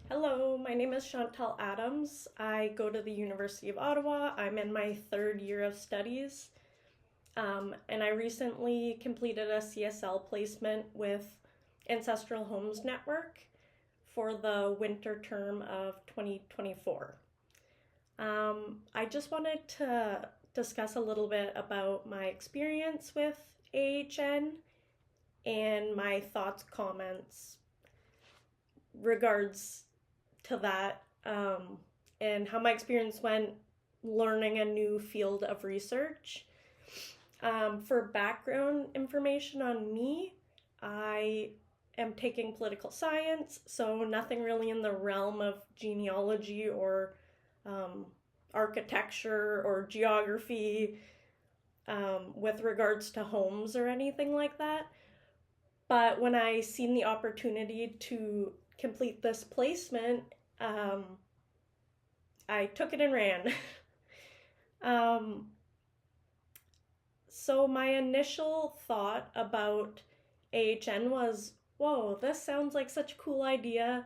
Hello, my name is Chantal Adams. I go to the University of Ottawa. I'm in my third year of studies, and I recently completed a CSL placement with AncestralHomes Network for the winter term of 2024. I just wanted to discuss a little bit about my experience with AHN and my thoughts, comments regards to that, and how my experience went learning a new field of research. For background information on me, I am taking political science, so nothing really in the realm of genealogy or architecture or geography with regards to homes or anything like that. But when I seen the opportunity to complete this placement, I took it and ran. So my initial thought about AHN was, whoa, this sounds like such a cool idea,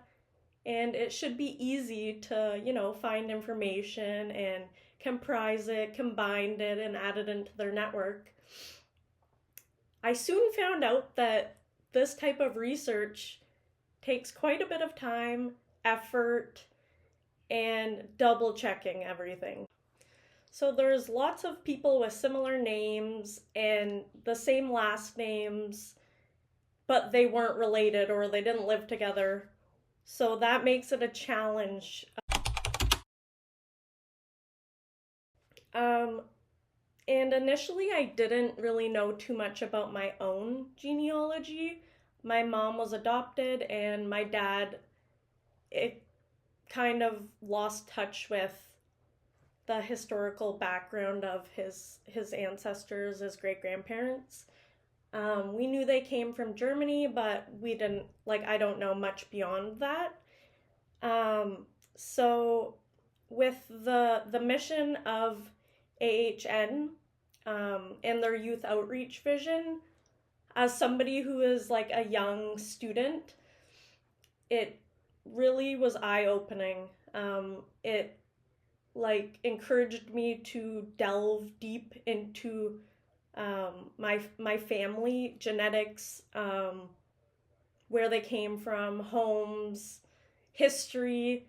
and it should be easy to, find information and comprise it, combine it, and add it into their network. I soon found out that this type of research takes quite a bit of time, effort, and double checking everything. So there's lots of people with similar names and the same last names, but they weren't related or they didn't live together. So that makes it a challenge. And initially I didn't really know too much about my own genealogy. My mom was adopted and my dad, it kind of lost touch with the historical background of his ancestors, his great-grandparents. We knew they came from Germany, but we didn't, I don't know much beyond that. So with the mission of AHN and their youth outreach vision, as somebody who is a young student, it really was eye-opening. It encouraged me to delve deep into my family genetics, where they came from, homes, history,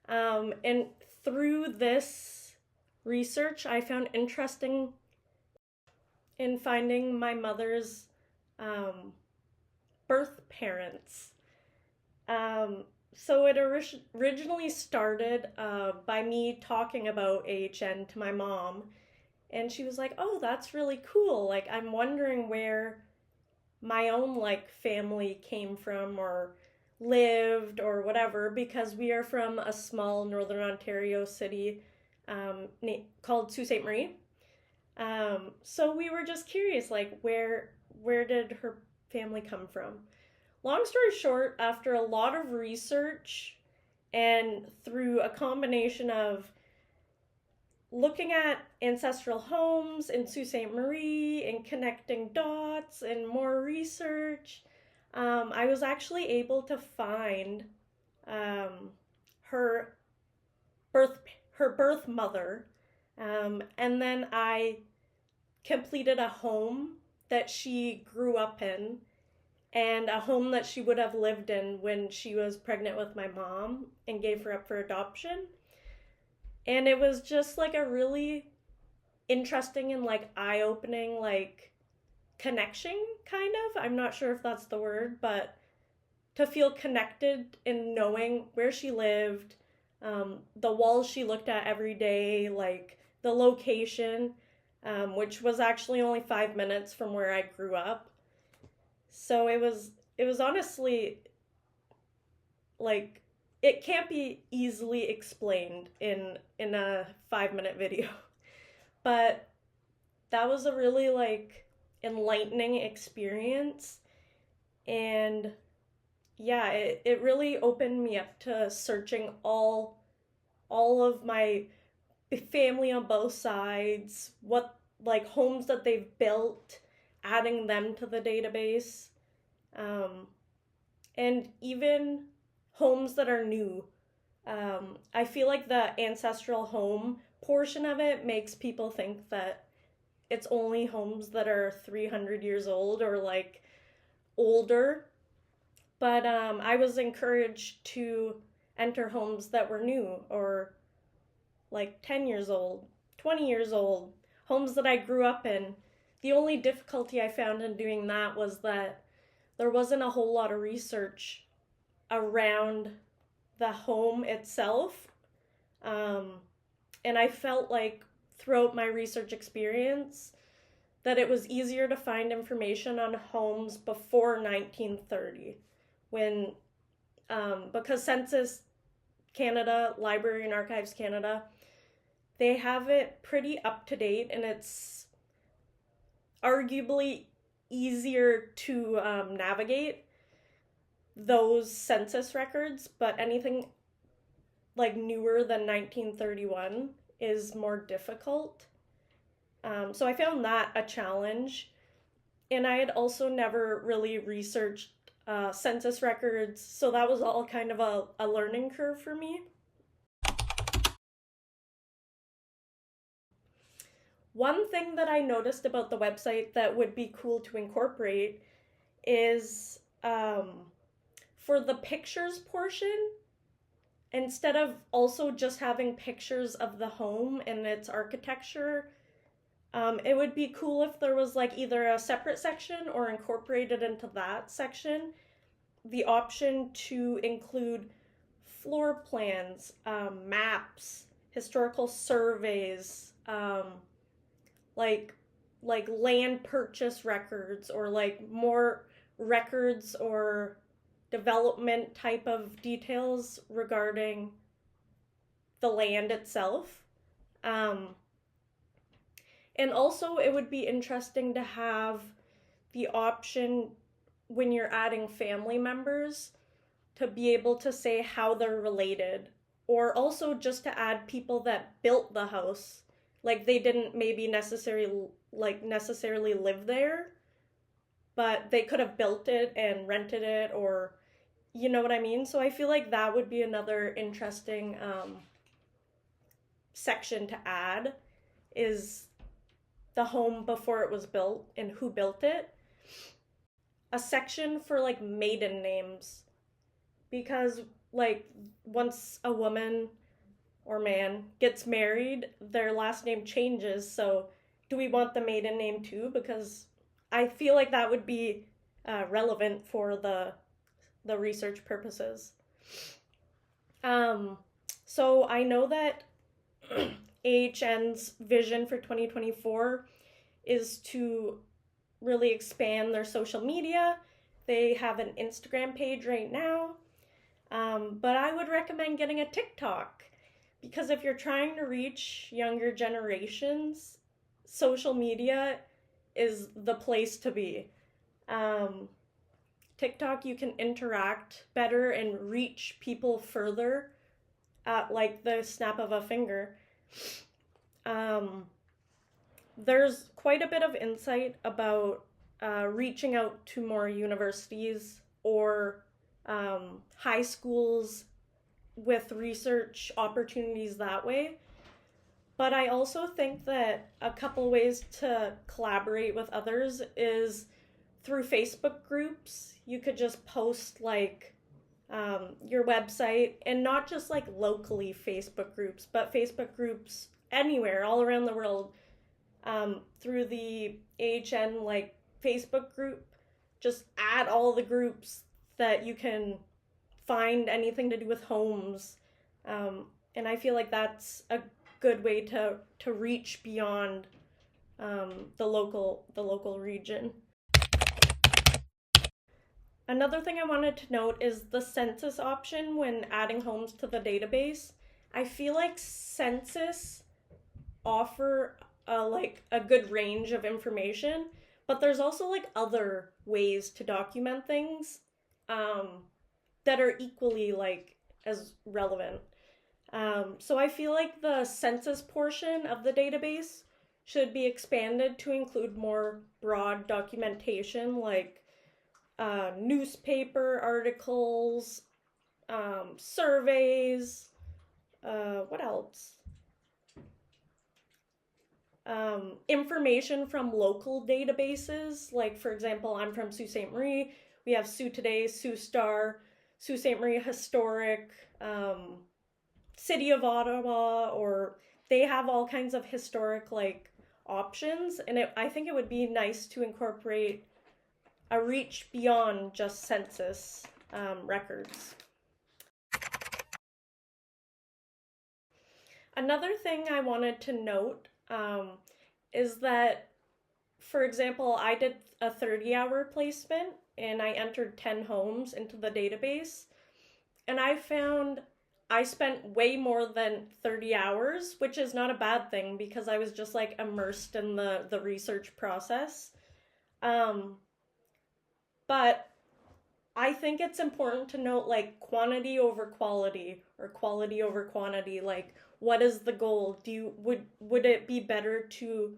and through this research I found interesting in finding my mother's birth parents. So it originally started by me talking about AHN to my mom, and she was like, oh, that's really cool. I'm wondering where my own family came from or lived or whatever, because we are from a small northern Ontario city called Sault Ste. Marie. So we were just curious, where did her family come from? Long story short, after a lot of research and through a combination of looking at ancestral homes in Sault Ste. Marie and connecting dots and more research, I was actually able to find her birth mother, and then I completed a home that she grew up in and a home that she would have lived in when she was pregnant with my mom and gave her up for adoption. And it was just a really interesting and eye-opening connection, kind of. I'm not sure if that's the word, but to feel connected in knowing where she lived, the walls she looked at every day, the location, which was actually only 5 minutes from where I grew up. So it was honestly it can't be easily explained in a 5-minute video. But that was a really enlightening experience, and yeah, it really opened me up to searching all of my family on both sides, what homes that they've built, adding them to the database, and even homes that are new, I feel like the ancestral home portion of it makes people think that it's only homes that are 300 years old or like older. But I was encouraged to enter homes that were new or like 10 years old, 20 years old, homes that I grew up in. The only difficulty I found in doing that was that there wasn't a whole lot of research around the home itself. Um, and I felt like throughout my research experience that it was easier to find information on homes before 1930 when because Census Canada, Library and Archives Canada, they have it pretty up to date, and it's arguably easier to navigate those census records, but anything like newer than 1931 is more difficult. So I found that a challenge. And I had also never really researched census records, so that was all kind of a learning curve for me. One thing that I noticed about the website that would be cool to incorporate is for the pictures portion, instead of also just having pictures of the home and its architecture, it would be cool if there was like either a separate section or incorporated into that section the option to include floor plans, maps, historical surveys, like land purchase records, or like more records or development type of details regarding the land itself. And also, it would be interesting to have the option when you're adding family members to be able to say how they're related, or also just to add people that built the house, like they didn't maybe necessarily live there, but they could have built it and rented it, or you know what I mean. So I feel like that would be another interesting section to add, is the home before it was built and who built it. A section for like maiden names, because like once a woman or man gets married, their last name changes. So do we want the maiden name too? Because I feel like that would be relevant for the research purposes. So I know that AHN's vision for 2024 is to really expand their social media. They have an Instagram page right now, but I would recommend getting a TikTok, because if you're trying to reach younger generations, social media is the place to be. TikTok, you can interact better and reach people further at like the snap of a finger. There's quite a bit of insight about reaching out to more universities or high schools with research opportunities that way. But I also think that a couple ways to collaborate with others is through Facebook groups. You could just post like your website, and not just like locally Facebook groups, but Facebook groups anywhere, all around the world, through the AHN like Facebook group. Just add all the groups that you can find anything to do with homes, and I feel like that's a good way to reach beyond the local region. Another thing I wanted to note is the census option when adding homes to the database. I feel like census offer like a good range of information, but there's also like other ways to document things that are equally like as relevant. So I feel like the census portion of the database should be expanded to include more broad documentation, like newspaper articles, surveys, What else? Information from local databases. Like, for example, I'm from Sault Ste. Marie. We have Sioux Today, Sioux Star, Sault Ste. Marie Historic, City of Ottawa, or they have all kinds of historic like options. And I think it would be nice to incorporate a reach beyond just census records. Another thing I wanted to note is that, for example, I did a 30-hour placement and I entered 10 homes into the database. And I found I spent way more than 30 hours, which is not a bad thing because I was just like immersed in the research process. But I think it's important to note like quantity over quality or quality over quantity. Like, what is the goal? Would it be better to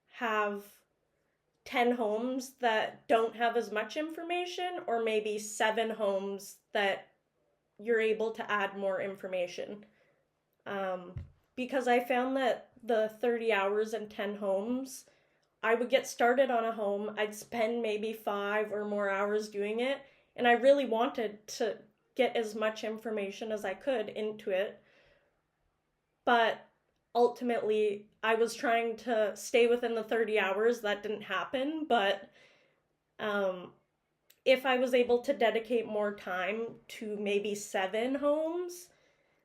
have 10 homes that don't have as much information, or maybe 7 homes that you're able to add more information? Because I found that the 30 hours and 10 homes, I would get started on a home, I'd spend maybe 5 or more hours doing it, and I really wanted to get as much information as I could into it. But ultimately, I was trying to stay within the 30 hours. That didn't happen, but if I was able to dedicate more time to maybe 7 homes,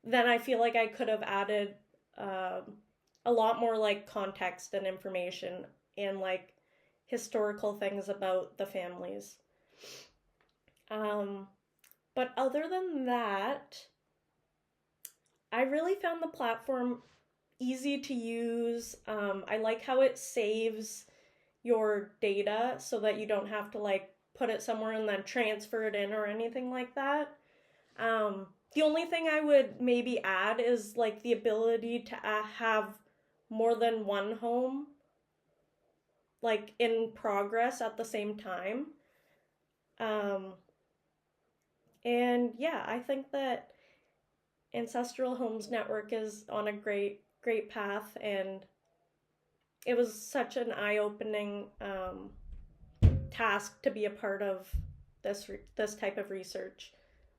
then I feel like I could have added a lot more like context and information and like historical things about the families. But other than that, I really found the platform easy to use. I like how it saves your data so that you don't have to like put it somewhere and then transfer it in or anything like that. The only thing I would maybe add is like the ability to have more than one home like in progress at the same time. And yeah, I think that AncestralHomes Network is on a great path, and it was such an eye-opening task to be a part of this type of research,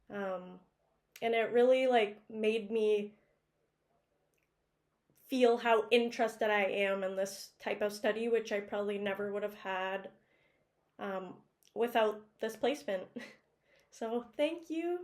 and it really like made me feel how interested I am in this type of study, which I probably never would have had without this placement. So thank you.